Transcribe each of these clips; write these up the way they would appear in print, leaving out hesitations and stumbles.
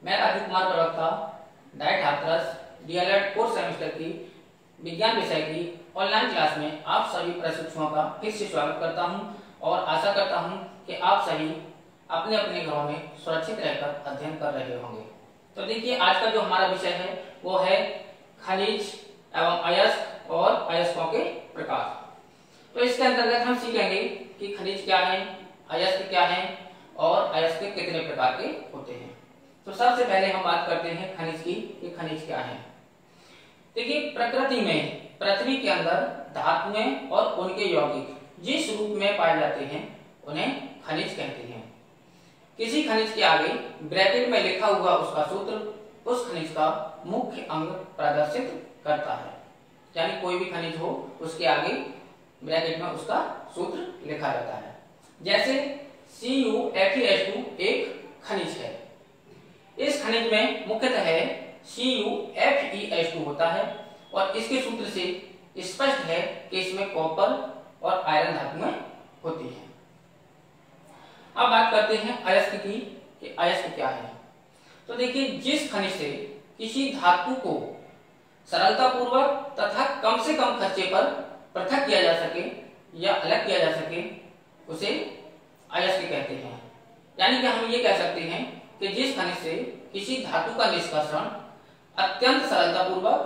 मैं राजीव कुमार प्रवक्ता diet Hathras DElEd course semester की विज्ञान विषय की ऑनलाइन क्लास में आप सभी प्रशिक्षुओं का फिर से स्वागत करता हूं और आशा करता हूं कि आप सभी अपने अपने घरों में सुरक्षित रहकर अध्ययन कर रहे होंगे। तो देखिए, आज का जो हमारा विषय है वो है खनिज एवं अयस्क और अयस्कों के प्रकार। तो इसके अंतर्गत हम सीखेंगे कि खनिज क्या है, अयस्क क्या है और अयस्क कितने प्रकार के होते हैं। तो सबसे पहले हम बात करते हैं खनिज की कि खनिज क्या है। देखिए, प्रकृति में पृथ्वी के अंदर धातुएं और उनके यौगिक जिस रूप में पाए जाते हैं उन्हें खनिज कहते हैं। किसी खनिज के आगे ब्रैकेट में लिखा हुआ उसका सूत्र उस खनिज का मुख्य अंग प्रदर्शित करता है। यानी कोई भी खनिज हो उसके आगे ब्रैकेट में उसका सूत्र लिखा जाता है। जैसे CuFeH2 एक खनिज है। इस खनिज में मुख्यतः CuFeH2 होता है और इसके सूत्र से स्पष्ट है कि इसमें कॉपर और आयरन धातुएं होती हैं। अब बात करते हैं अयस्क की कि अयस्क क्या है। तो देखिए, जिस खनिज से किसी धातु को सरलतापूर्वक तथा कम से कम खर्चे पर पृथक किया जा सके या अलग किया जा सके उसे अयस्क कहते हैं। यानी कि हम ये कह सकते हैं कि जिस खनिज से किसी धातु का निष्कर्षण अत्यंत सरलतापूर्वक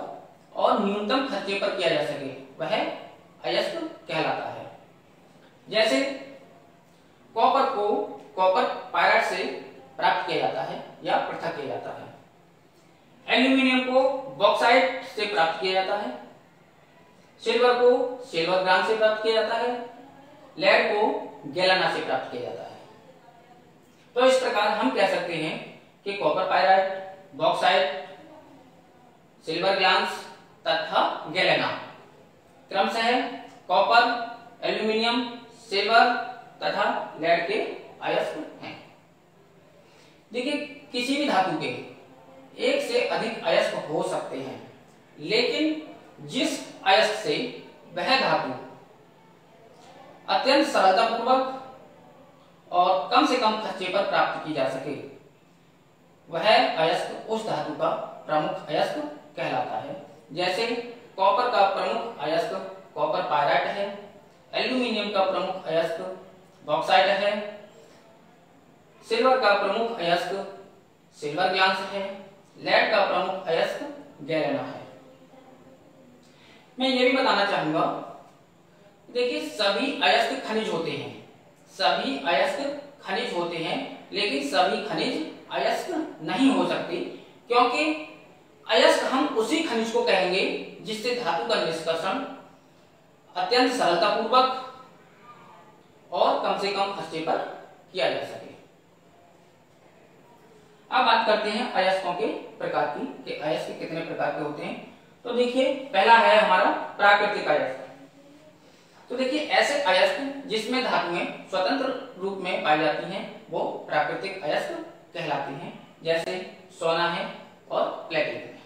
और न्यूनतम खर्चे पर किया जा सके वह अयस्क कहलाता है। जैसे कॉपर को कॉपर पायराइट से प्राप्त किया जाता है या पृथक किया जाता है। एल्यूमिनियम को बॉक्साइट से प्राप्त किया जाता है। सिल्वर को सिल्वर ग्राम से प्राप्त किया जाता है। लेड को गैलेना से प्राप्त किया जाता है। तो इस प्रकार हम कह सकते हैं कि copper pyrite, bauxite, silver glass तथा गैलेना क्रमशः कॉपर, एल्यूमिनियम, सिल्वर तथा लेड के अयस्क हैं। देखिए, किसी भी धातु के एक से अधिक अयस्क हो सकते हैं, लेकिन जिस अयस्क से वह धातु अत्यंत सरलतापूर्वक और कम से कम खर्चे पर प्राप्त की जा सके वह अयस्क उस धातु का प्रमुख अयस्क कहलाता है। जैसे कॉपर का प्रमुख अयस्क कॉपर पायराइट है, एल्यूमिनियम का प्रमुख अयस्क बॉक्साइट है, सिल्वर का प्रमुख अयस्क सिल्वर ग्लास है, लेड का प्रमुख अयस्क गैलेना है। मैं ये भी बताना चाहूंगा, देखिए, सभी अयस्क खनिज होते हैं, सभी अयस्क खनिज होते हैं, लेकिन सभी खनिज अयस्क नहीं हो सकते, क्योंकि अयस्क हम उसी खनिज को कहेंगे जिससे धातु का निष्कर्षण अत्यंत सरलतापूर्वक और कम से कम खर्चे पर किया जा सके। अब बात करते हैं अयस्कों के प्रकार की कि अयस्क कितने प्रकार के होते हैं। तो देखिए, पहला है हमारा प्राकृतिक अयस्क। तो देखिए, ऐसे अयस्क जिसमें धातुएं स्वतंत्र रूप में पाई जाती हैं वो प्राकृतिक अयस्क कहलाते हैं। जैसे सोना है और प्लेटिनम है।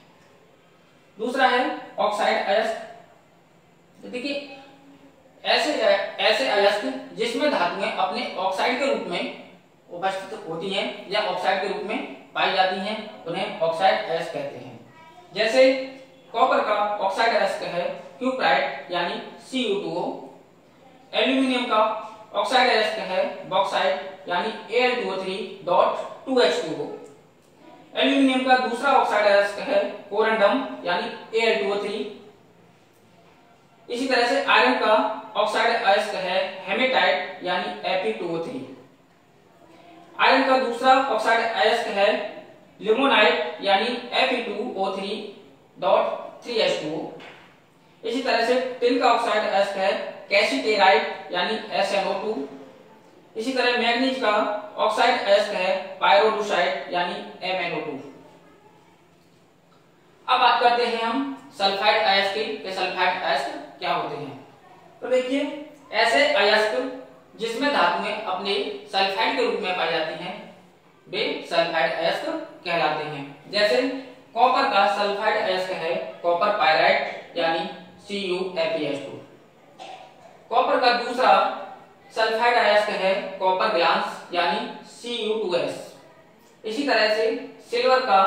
दूसरा है ऑक्साइड अयस्क। तो देखिए, ऐसे अयस्क जिसमें धातुएं अपने ऑक्साइड के रूप में उपस्थित होती हैं या ऑक्साइड के रूप में पाई जाती हैं उन्हें ऑक्साइड अयस्क कहते हैं। जैसे कॉपर का ऑक्साइड अयस्क है क्यूप्राइट यानी Cu2O। एल्यूमिनियम का ऑक्साइड अयस्क है बॉक्साइट यानी Al2O3.2H2O। एल्यूमिनियम का दूसरा ऑक्साइड अयस्क है कोरंडम यानी Al2O3। इसी तरह से आयरन का ऑक्साइड अयस्क है हेमेटाइट यानी Fe2O3। आयरन का दूसरा ऑक्साइड अयस्क है लिमोनाइट यानी Fe2O3.3H2O। इसी तरह से टिन का ऑक्साइड अयस्क है कैसीटेराइट यानी SnO2। इसी तरह मैग्नीज का ऑक्साइड अयस्क है पायरोलुसाइट यानी MnO2। अब बात करते हैं हम सल्फाइड अयस्क के सल्फाइड अयस्क क्या होते हैं। तो देखिए, ऐसे अयस्क जिसमें धातुएं अपने सल्फाइड के रूप में पाई जाती हैं वे सल्फाइड अयस्क कहलाते हैं। जैसे कॉपर का सल्फाइड अयस्क है कॉपर पायराइट यानी CuFeH2। कॉपर का दूसरा सल्फाइड अयस्क है कॉपर ग्लास यानी Cu2S। इसी तरह से सिल्वर का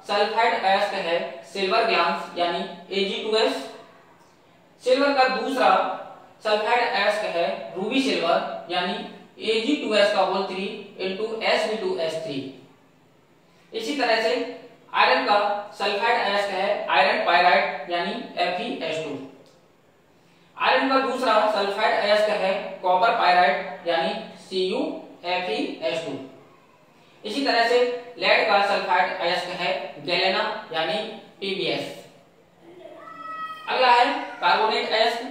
सल्फाइड अयस्क है सिल्वर ग्लांस यानी Ag2S। सिल्वर का दूसरा सल्फाइड अयस्क है रूबी सिल्वर यानी Ag2S का होल 3 into Sb2S3। इसी तरह से आयरन का सल्फाइड अयस्क है आयरन पायराइड यानी FeS2। आयरन का दूसरा सल्फाइड अयस्क है कॉपर पायराइड यानी CuFeS2। इसी तरह से लेड का सल्फाइड अयस्क है गैलेना यानी PbS। अगला है कार्बोनेट अयस्क।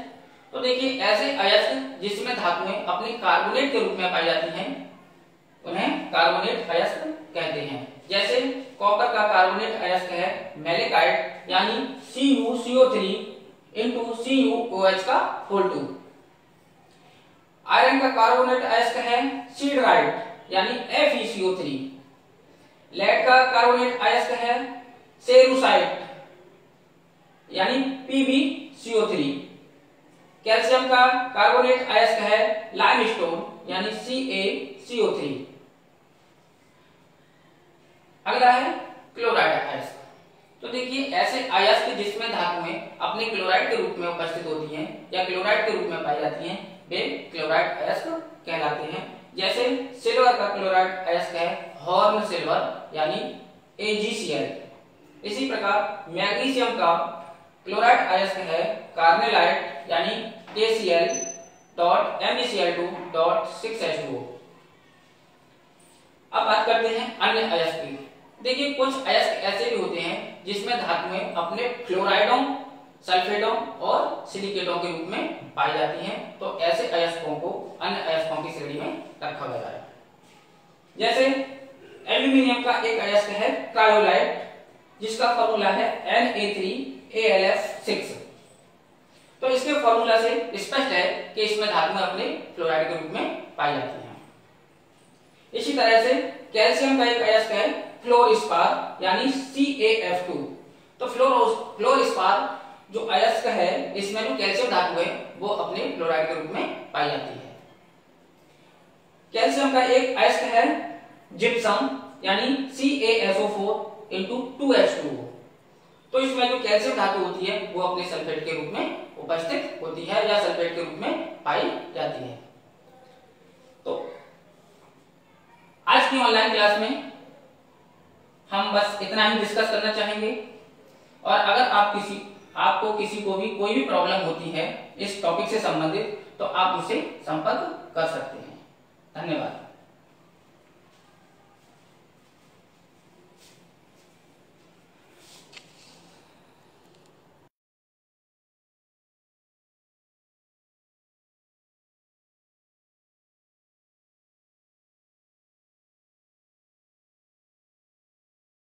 तो देखिए ऐसे अयस्क जिसमें धातुएं अपने कार्बोनेट के रूप में पाई जाती हैं उन्हें कार्बोनेट अयस्क कहते हैं। जैसे कॉपर का कार्बोनेट अयस्क है मैलेकाइट यानी CuCO3 into CuOH का होल 2। आयरन का कार्बोनेट अयस्क है सीडराइट यानी FeCO3। लेड का कार्बोनेट अयस्क है सेरुसाइट यानी PbCO3। कैल्शियम का कार्बोनेट अयस्क है लाइमस्टोन यानी CaCO3। अगला है क्लोराइड अयस्क। तो देखिए ऐसे अयस्क जिसमें धातुएं अपने क्लोराइड के रूप में उपस्थित होती हैं या क्लोराइड के रूप में पाई जाती हैं वे क्लोराइड अयस्क कहलाते हैं। जैसे सिल्वर का क्लोराइड अयस्क है हॉर्न सिल्वर यानी AgCl। इसी प्रकार मैग्नीशियम का क्लोराइड अयस्क है कार्नेलाइट यानी KCl.MeCl2.6H2O। अब बात करते हैं अन्य अयस्क की। देखिए कुछ अयस्क ऐसे भी होते हैं जिसमें धातुएं अपने फ्लोराइडों, सल्फेटों और सिलिकेटों के रूप में पाई जाती हैं। तो ऐसे अयस्कों को अन्य अयस्कों की श्रेणी में रखा गया है। जैसे एल्यूमिनियम का एक अयस्क है क्रायोलाइट जिसका फॉर्मूला है Na3AlF6। तो इसके फॉर्मूला से स्पष्ट है कि इसमें धातुएं अपने फ्लोराइड के रूप में पाई जाती हैं। इसी तरह से कैल्शियम का एक अयस्क है फ्लोरस्पार यानी CaF2। तो फ्लोरस्पार जो अयस्क है इसमें जो कैल्शियम धातु है वो अपने फ्लोराइड के रूप में पाई जाती है। कैल्शियम का एक अयस्क है जिप्सम यानी CaSO4 into 2H2O। तो इसमें जो कैल्शियम धातु होती है वो अपने सल्फेट के रूप में उपस्थित होती है या सल्फेट के रूप में पाई जाती है। तो आज की ऑनलाइन क्लास में हम बस इतना ही डिस्कस करना चाहेंगे और अगर आपको किसी को भी कोई भी प्रॉब्लम होती है इस टॉपिक से संबंधित तो आप मुझसे संपर्क कर सकते हैं। धन्यवाद।